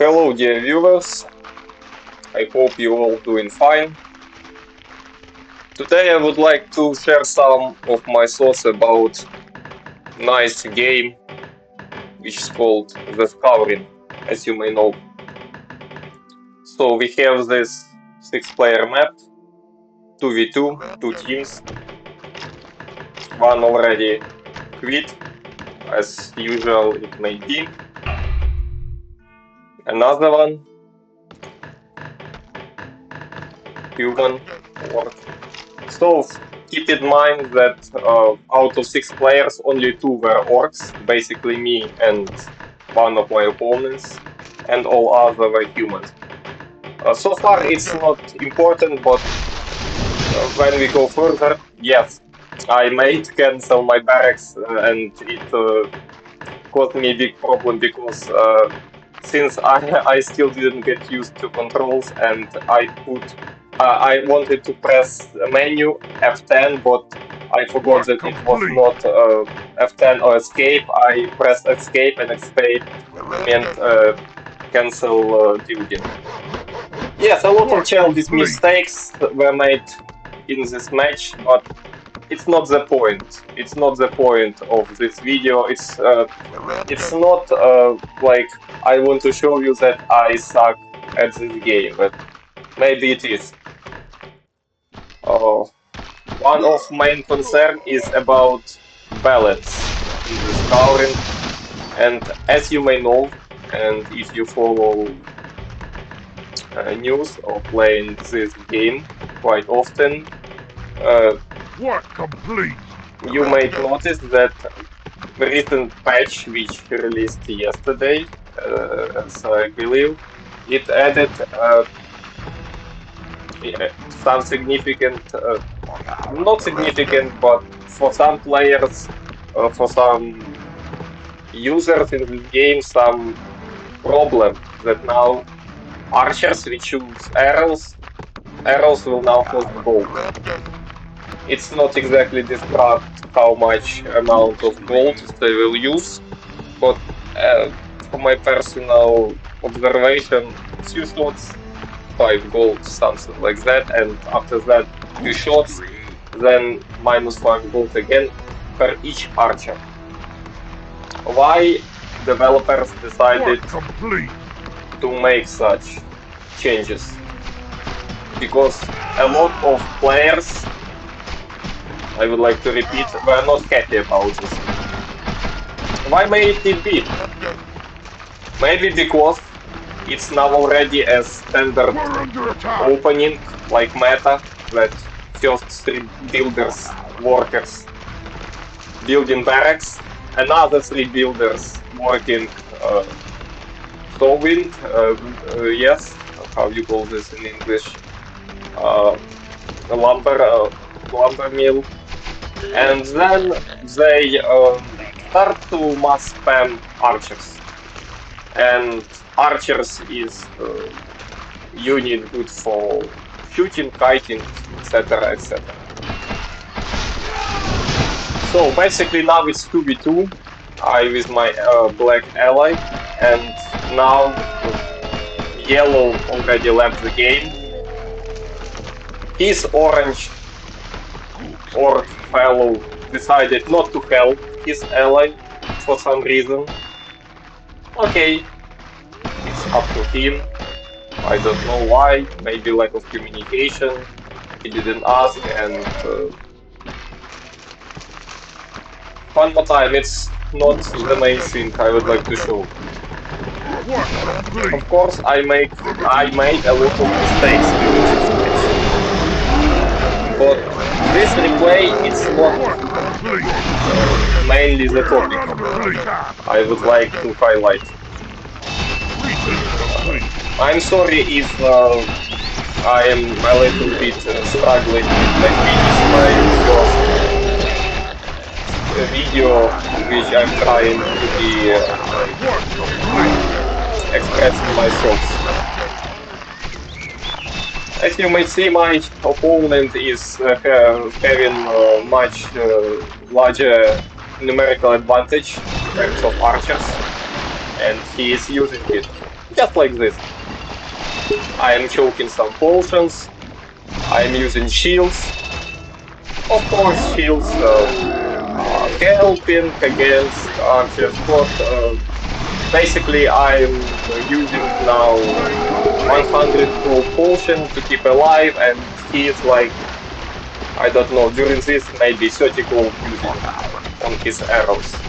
Hello dear viewers, I hope you all doing fine. Today I would like to share some of my thoughts about nice game which is called the Scouring, as you may know. So we have this 6-player map, 2v2, 2 teams. One already quit, as usual it may be. Another one, human work. So keep in mind that out of 6 players, only 2 were orcs, basically me and one of my opponents, and all other were humans. So far it's not important, but when we go further, yes, I might cancel my barracks and it caused me a big problem because since I still didn't get used to controls and I wanted to press the menu F10, but I forgot that it was not F10 or escape. I pressed escape and escape meant cancel building. Yes, a lot of childish mistakes were made in this match, but it's not the point. It's not the point of this video. It's not like I want to show you that I suck at this game, but maybe it is. One of main concern is about balance in the Scouring, and as you may know, and if you follow news or playing this game quite often, you might notice that the recent patch, which released yesterday, as I believe, it added some significant, not significant, but for some players, for some users in this game, some problem that now archers which choose arrows will now cost gold. It's not exactly described how much amount of gold they will use, but from my personal observation, 2 shots, 5 gold, something like that, and after that 2 shots, then minus 5 gold again per each archer. Why developers decided to make such changes? Because a lot of players, I would like to repeat, were not happy about this. Why may it be? Maybe because it's now already a standard opening, like meta, that first 3 builders, workers, building barracks, another 3 builders working sowing, yes, how you call this in English, lumber mill, and then they start to mass spam archers. And archers is unit good for shooting, kiting, etc, etc. So basically now it's 2v2, I with my black ally, and now yellow already left the game. His orange orc fellow decided not to help his ally for some reason. Okay, it's up to him. I don't know why, maybe lack of communication, he didn't ask, and one more time, it's not the main thing I would like to show. Of course, I made a lot of mistakes during this match, but this replay it's not mainly the topic I would like to highlight. I'm sorry if I am a little bit struggling with my speech. My first video in which I'm trying to be expressing my thoughts. As you may see, my opponent is having much larger numerical advantage in terms of archers, and he is using it. Just like this. I am choking some potions. I am using shields. Of course, shields are helping against archers, but basically I'm using now 100 gold potion to keep alive, and he is like, I don't know, during this maybe 30 gold using on his arrows.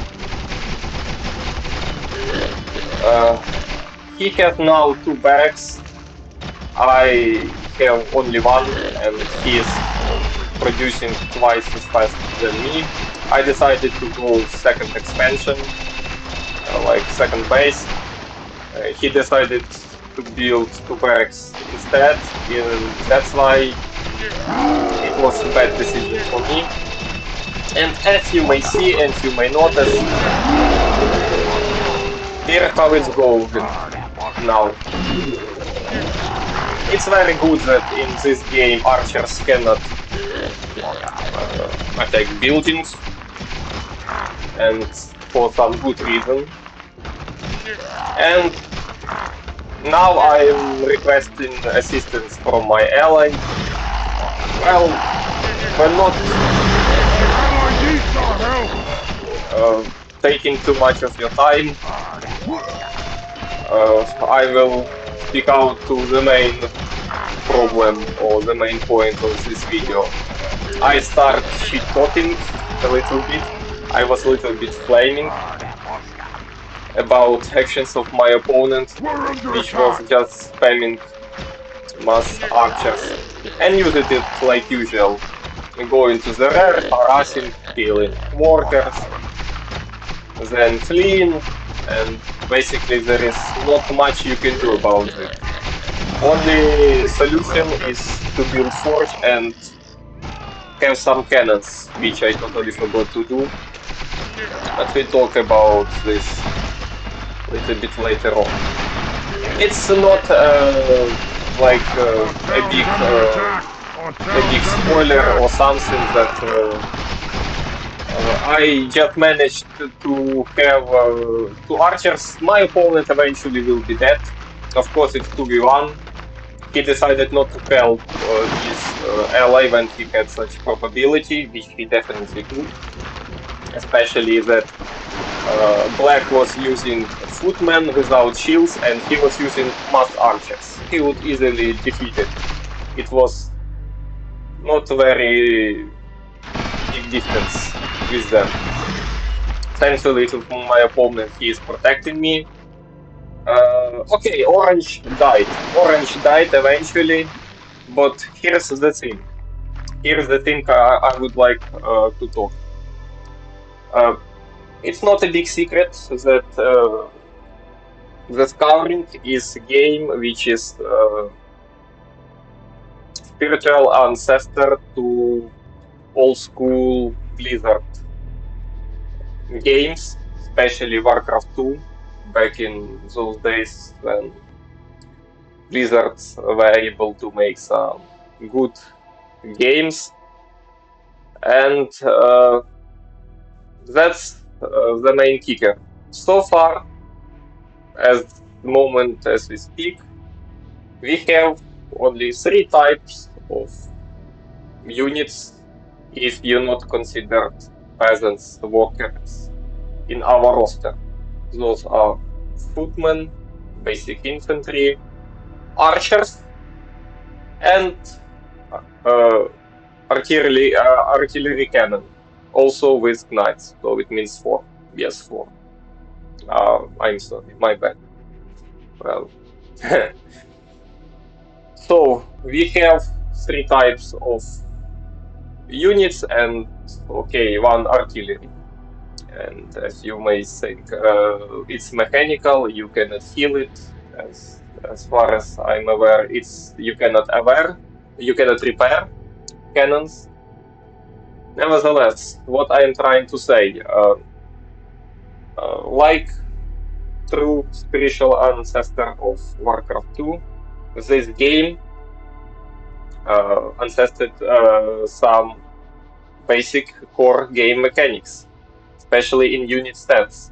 He has now 2 barracks. I have only one, and he is producing twice as fast than me. I decided to go second expansion, like second base. He decided to build 2 barracks instead, and that's why it was a bad decision for me. And as you may see and you may notice, here how it's going now. It's very good that in this game archers cannot attack buildings, and for some good reason. And now I'm requesting assistance from my ally. Well, when not uh, taking too much of your time, I will speak out to the main problem or the main point of this video. I start shit talking a little bit. I was a little bit flaming about actions of my opponent, which was just spamming mass archers, and used it like usual. Going to the rear, harassing, killing workers, then fleeing, and basically there is not much you can do about it. Only solution is to build forge and have some cannons, which I totally forgot to do. But we talk about this a little bit later on. It's not like a big spoiler or something that I just managed to have 2 archers. My opponent eventually will be dead. Of course, it's 2v1. He decided not to help his ally when he had such probability, which he definitely could. Especially that Black was using footmen without shields and he was using massed archers. He would easily defeat it. It was not very big distance with them. Thankfully to my opponent, he is protecting me. Okay, Orange died. Orange died eventually, but here's the thing. Here's the thing I would like to talk. Uh, it's not a big secret that the Scouring is a game which is spiritual ancestor to old school Blizzard games, especially Warcraft 2, back in those days when Blizzard were able to make some good games. And that's the main kicker. So far, as the moment as we speak, we have only 3 types of units if you not considered peasants workers in our roster. Those are footmen, basic infantry, archers, and uh, artillery cannon, also with knights. So it means 4. Yes, 4. I'm sorry, my bad. Well, so we have 3 types of units and okay, 1 artillery. And as you may think, it's mechanical. You cannot heal it. As far as I'm aware, it's you cannot repair cannons. Nevertheless, what I am trying to say, like true spiritual ancestor of Warcraft 2, this game ancested some basic core game mechanics, especially in unit stats.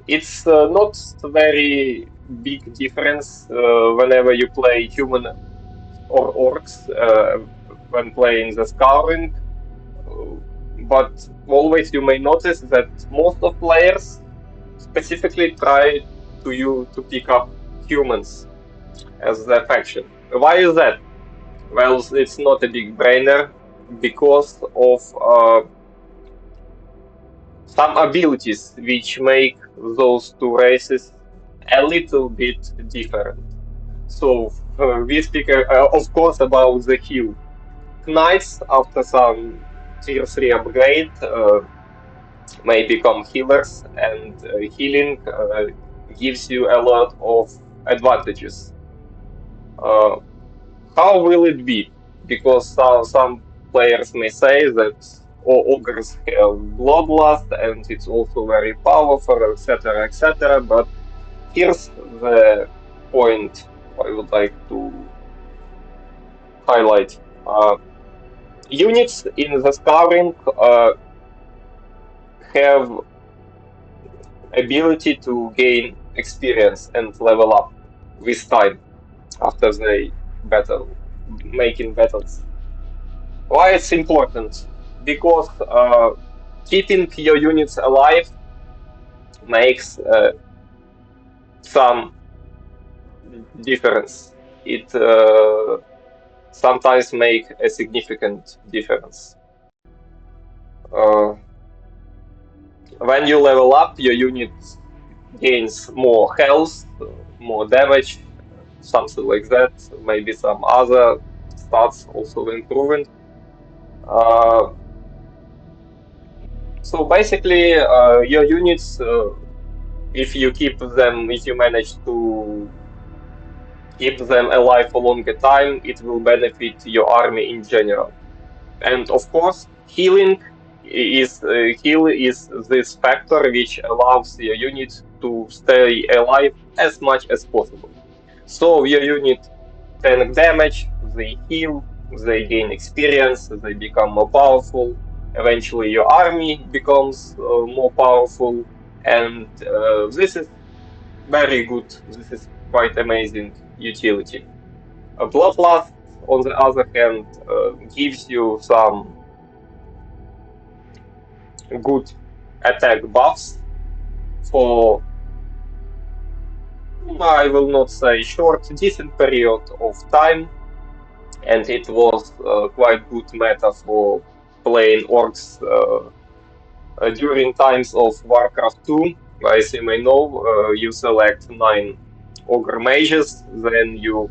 It's not very big difference whenever you play human or orcs when playing the Scouring. Uh, but always you may notice that most of players specifically try to pick up humans as their faction. Why is that? Well, it's not a big brainer because of some abilities which make those two races a little bit different. So we speak, of course, about the heal. Knights, after some tier 3 upgrade, may become healers, and healing gives you a lot of advantages. Uh, how will it be? Because some players may say that ogres have bloodlust and it's also very powerful, etc., etc. But here's the point I would like to highlight. Units in the Scouring have ability to gain experience and level up with time after they battle, making battles. Why it's important? Because keeping your units alive makes some difference. It sometimes make a significant difference. Uh, when you level up, your unit gains more health, more damage, something like that. Maybe some other stats also improving. Uh, so basically, your units, if you keep them, if you manage to keep them alive for longer time, it will benefit your army in general. And of course, heal is this factor which allows your unit to stay alive as much as possible. So your unit tank damage, they heal, they gain experience, they become more powerful. Eventually, your army becomes more powerful, and this is very good. This is quite amazing utility. A Bloodlust, on the other hand, gives you some good attack buffs for, I will not say short, decent period of time, and it was quite good meta for playing orcs during times of Warcraft 2. As you may know, you select 9 ogre mages, then you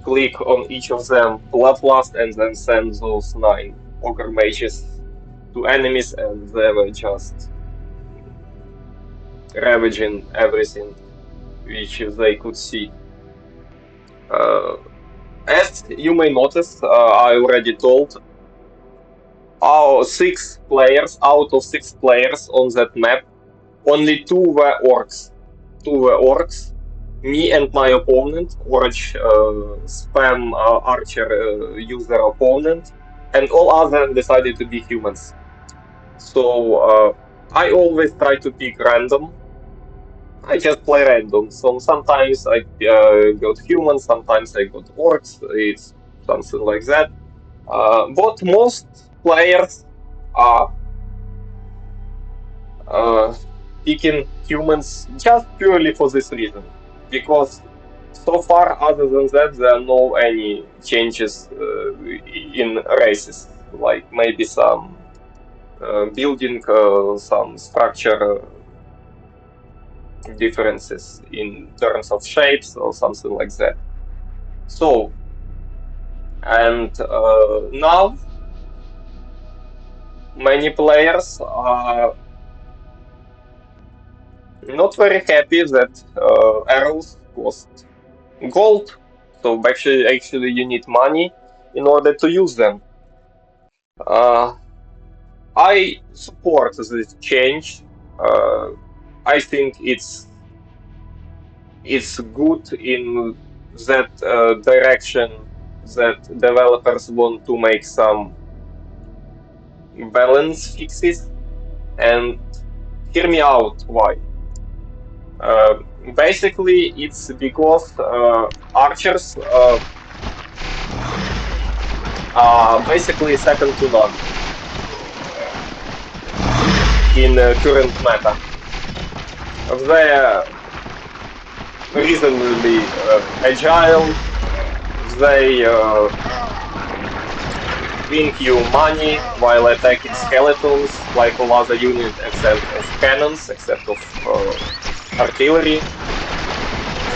click on each of them Bloodlust, and then send those 9 ogre mages to enemies, and they were just ravaging everything which they could see. Uh, as you may notice, I already told, our 6 players out of 6 players on that map, only 2 were orcs. 2 were orcs. Me and my opponent, Orch spam archer user opponent, and all others decided to be humans. So I always try to pick random. I just play random. So sometimes I got humans, sometimes I got orcs. It's something like that. But most players are uh, picking humans just purely for this reason, because so far, other than that, there are no any changes in races, like maybe some building, some structure differences in terms of shapes or something like that. So, and now many players are not very happy that arrows cost gold. So actually, you need money in order to use them. Uh, I support this change. Uh, I think it's good in that direction that developers want to make some balance fixes. And hear me out why. Basically, it's because archers are basically second to none in current meta. They're reasonably agile. They bring you money while attacking skeletons, like all other units except of cannons, except of artillery.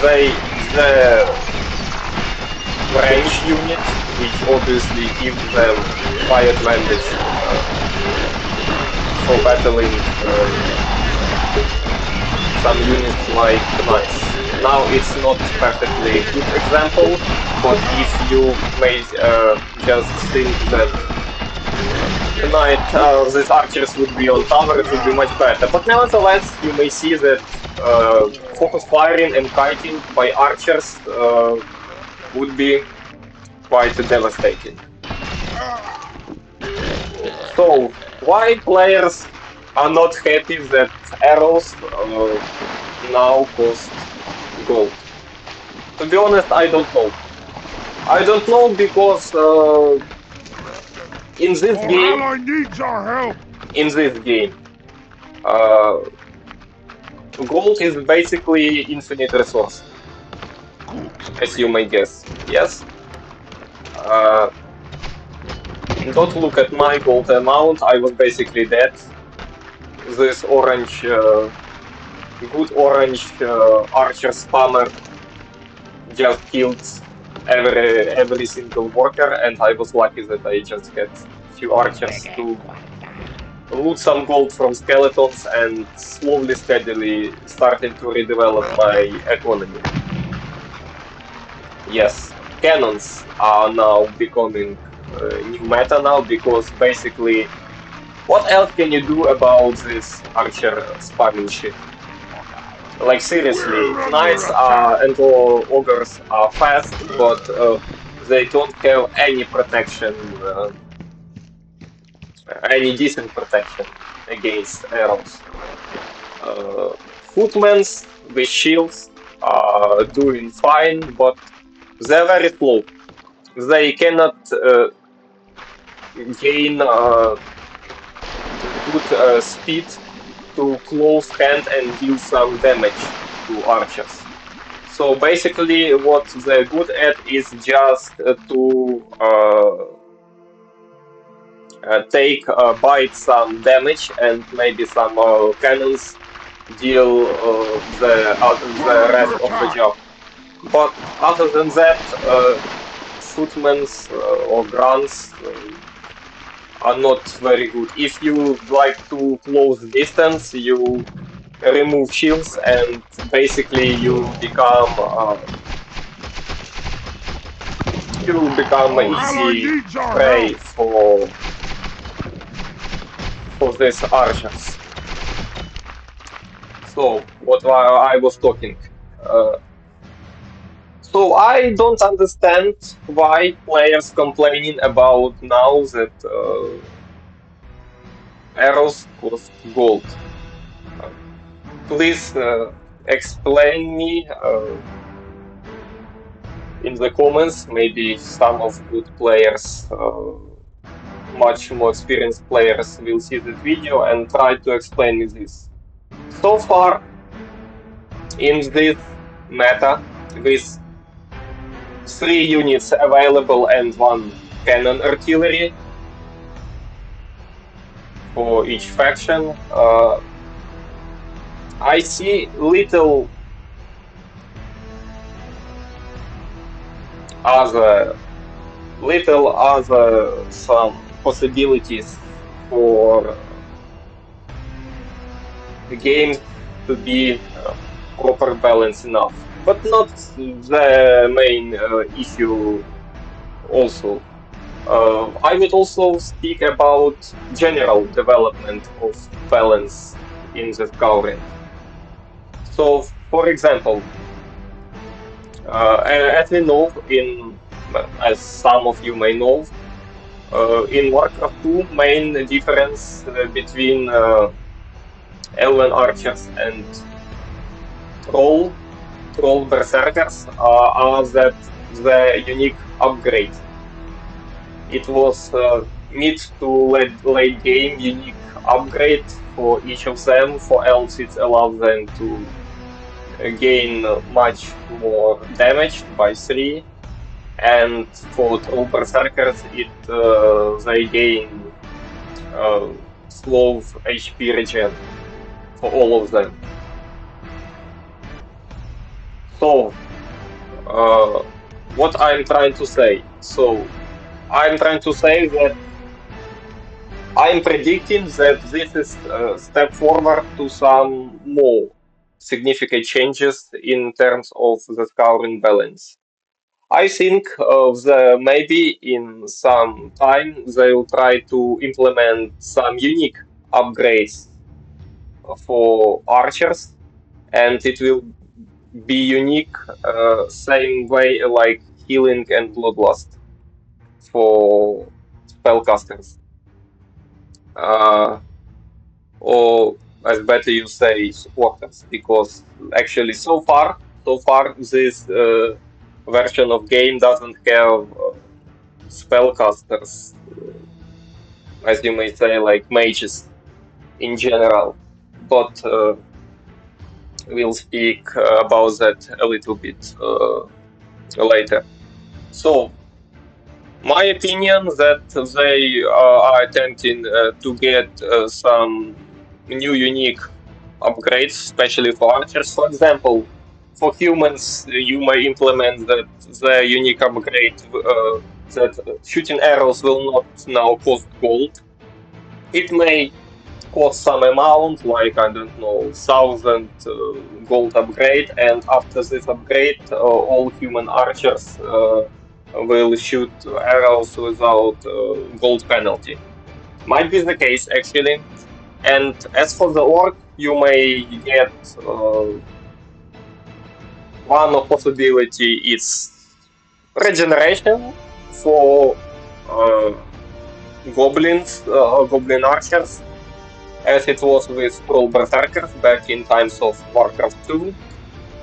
The range unit, which obviously gives them high advantage for battling some units like knights. Now it's not perfectly good example, but if you may just think that these archers would be on tower, it would be much better. But nevertheless, you may see that focus firing and kiting by archers would be quite devastating. So, why players are not happy that arrows now cost gold? To be honest, I don't know. I don't know because in this game, ally needs our help. in this game, uh, gold is basically infinite resource, as you may guess. Yes. Uh, don't look at my gold amount. I was basically dead. This orange, good orange archer spammer just killed every single worker, and I was lucky that I just had few archers to loot some gold from skeletons and slowly, steadily starting to redevelop my economy. Yes, cannons are now becoming new meta now because basically, what else can you do about this archer spamming shit? Like seriously, We're under knights attack. are and all ogres are fast, but they don't have any protection, any decent protection against arrows. Footmen's with shields are doing fine, but they're very slow. They cannot gain good speed to close hand and deal some damage to archers. So basically, what they're good at is just to take bite some damage and maybe some cannons deal the We're under rest of the attack. job. But other than that, footmen's or grunts are not very good. If you like to close distance, you remove shields and basically you become Our ally easy needs our help. prey for these archers. So what I was talking. Uh, so I don't understand why players complaining about now that arrows cost gold. Uh, please explain me in the comments. Maybe some of good players, much more experienced players, will see this video and try to explain me this. So far, in this meta, with 3 units available and 1 cannon artillery for each faction, I see other little other some possibilities for the game to be proper balance enough, but not the main issue. Also, I would also speak about general development of balance in the Scouring. So, for example, as we know, as some of you may know, in Warcraft 2, main difference between elven archers and troll berserkers are that the unique upgrade. It was mid to late game unique upgrade for each of them, for else it allows them to gain much more damage by 3. And for troll berserkers, they gain slow HP regen for all of them. So, what I'm trying to say? So, I'm trying to say that I'm predicting that this is a step forward to some more significant changes in terms of the scouring balance. I think maybe in some time they will try to implement some unique upgrades for archers, and it will be unique same way like healing and bloodlust for spellcasters. Uh, or as better you say, supporters, because actually so far this version of game doesn't have spellcasters, as you may say, like mages in general. But we'll speak about that a little bit later. So, my opinion that they are attempting to get some new unique upgrades, especially for archers. For example, for humans, you may implement the unique upgrade that shooting arrows will not now cost gold. It may cost some amount, like I don't know, 1,000 gold upgrade, and after this upgrade, all human archers will shoot arrows without gold penalty. Might be the case actually. And as for the orc, you may get one of possibility is regeneration for uh, goblin archers, as it was with troll berserkers back in times of Warcraft 2,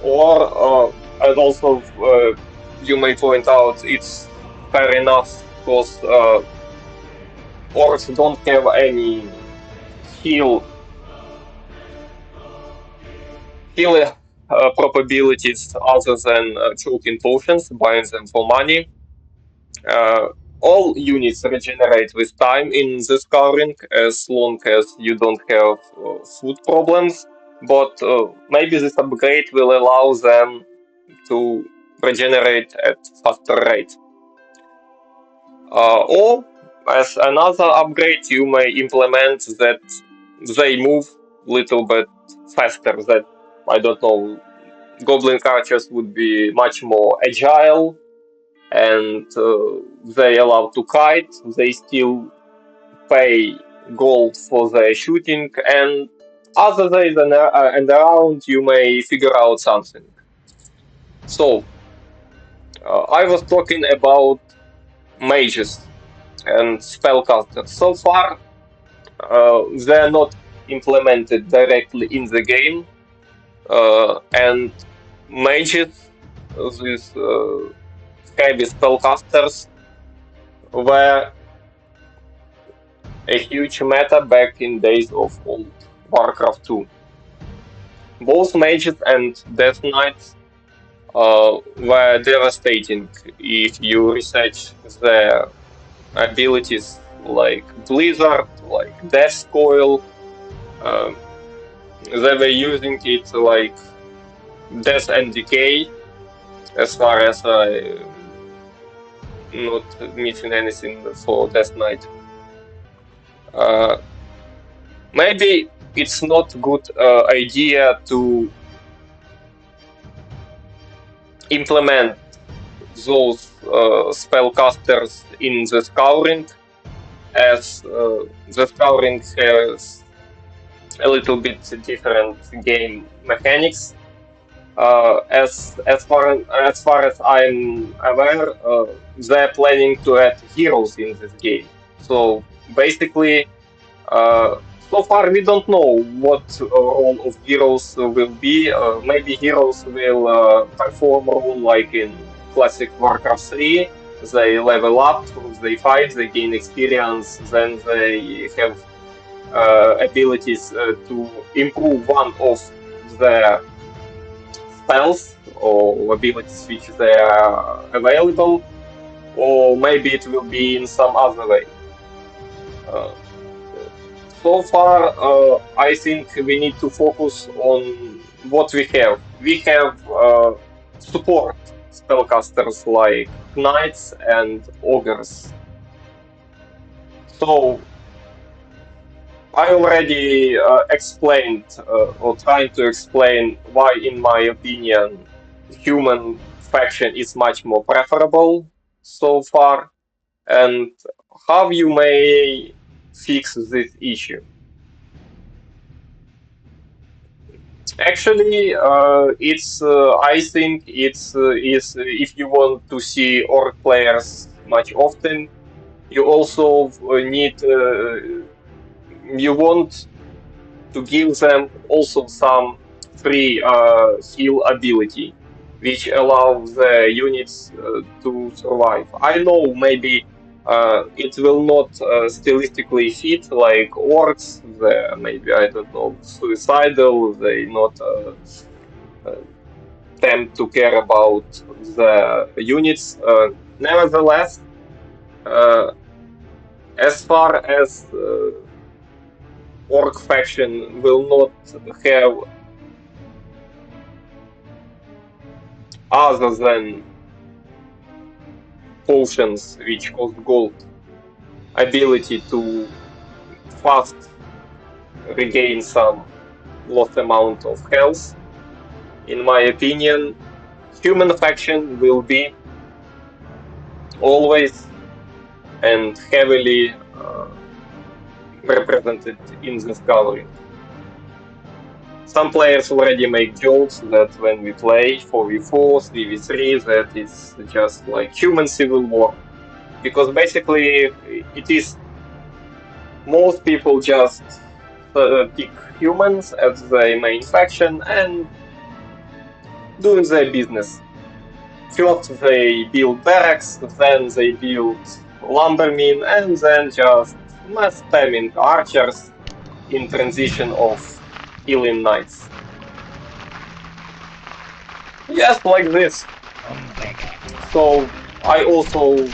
or and also you may point out it's fair enough because orcs don't have any heal heal probabilities other than choking potions, buying them for money. Uh, all units regenerate with time in the Scouring as long as you don't have food problems, but maybe this upgrade will allow them to regenerate at faster rate. Or as another upgrade, you may implement that they move little bit faster. That I don't know, goblin archers would be much more agile, and they allow to kite. They still pay gold for their shooting, and other days and around, you may figure out something. So I was talking about mages and spellcasters. So far, they're not implemented directly in the game, and mages, these heavy spellcasters, were a huge meta back in days of old Warcraft 2. Both mages and Death Knights were devastating if you research their abilities like Blizzard, like Death Coil. Um, they were using it like Death and Decay, as far as I not missing anything for Death Knight. Uh, Maybe it's not good idea to implement those spellcasters in the Scouring, as the Scouring has a little bit different game mechanics. As far as I'm aware, they're planning to add heroes in this game. So basically, So far, we don't know what role of heroes will be. Maybe heroes will perform role like in classic Warcraft 3. They level up, they fight, they gain experience, then they have abilities to improve one of the spells or abilities which they are available, or maybe it will be in some other way. Uh, So far, I think we need to focus on what we have. We have support spellcasters like knights and ogres. So I already explained or trying to explain why, in my opinion, human faction is much more preferable so far, and how you may fix this issue. Actually, it's. I think it's is if you want to see orc players much often, you also need. You want to give them also some free heal ability, which allows the units to survive. I know maybe it will not stylistically fit like orcs. The maybe I don't know suicidal. They not. Uh, Tend to care about the units. Nevertheless, uh, as far as orc faction will not have other than potions which cost gold ability to fast regain some lost amount of health, in my opinion, human faction will be always and heavily represented in the Scouring. Some players already make jokes that when we play 4v4, 3v3, that it's just like human civil war. Because basically, it is most people just pick humans as their main faction and doing their business. First, they build barracks, then they build lumbermen, and then just mass spamming archers in transition of healing knights. Just like this. So I also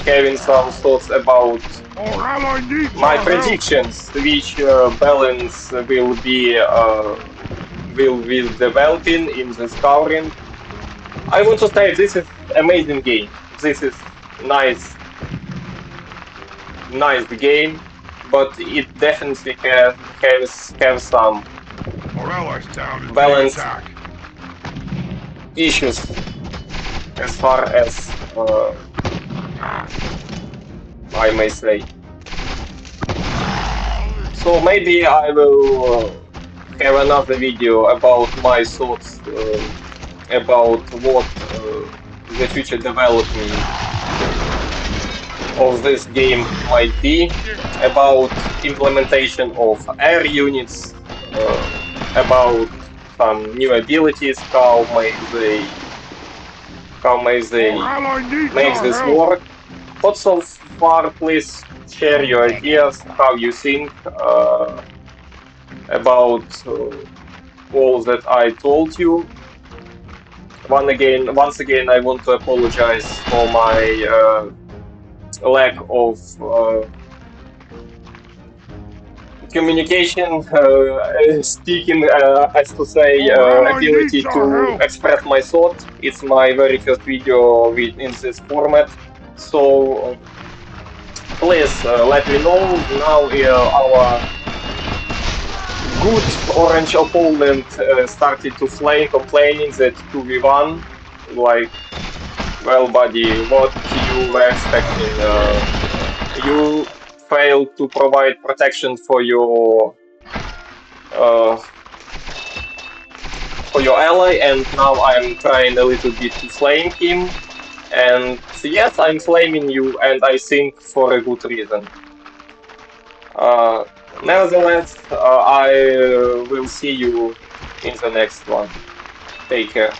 having some thoughts about Our ally needs my our help. predictions, which balance will be developing in the Scouring. I want to say this is amazing game. This is nice game, but it definitely have some Our allies' town is being balance attacked. issues as far as I may say. So maybe I will have another video about my thoughts about what the future development of this game might be, about implementation of air units, about some new abilities, how may Our they ally needs make our this help. work. But so far, please share your ideas, how you think about all that I told you. Once again, I want to apologize for my lack of communication, speaking, as to say, Our ally ability needs our to help. express my thought. It's my very first video in this format, so please let me know. Now our good orange opponent started to flame, complaining that 2v1, like, well, buddy, what you were expecting? You failed to provide protection uh, for your ally, and now I'm trying a little bit to flame him. And yes, I'm flaming you, and I think for a good reason. Uh, Nevertheless, I will see you in the next one. Take care.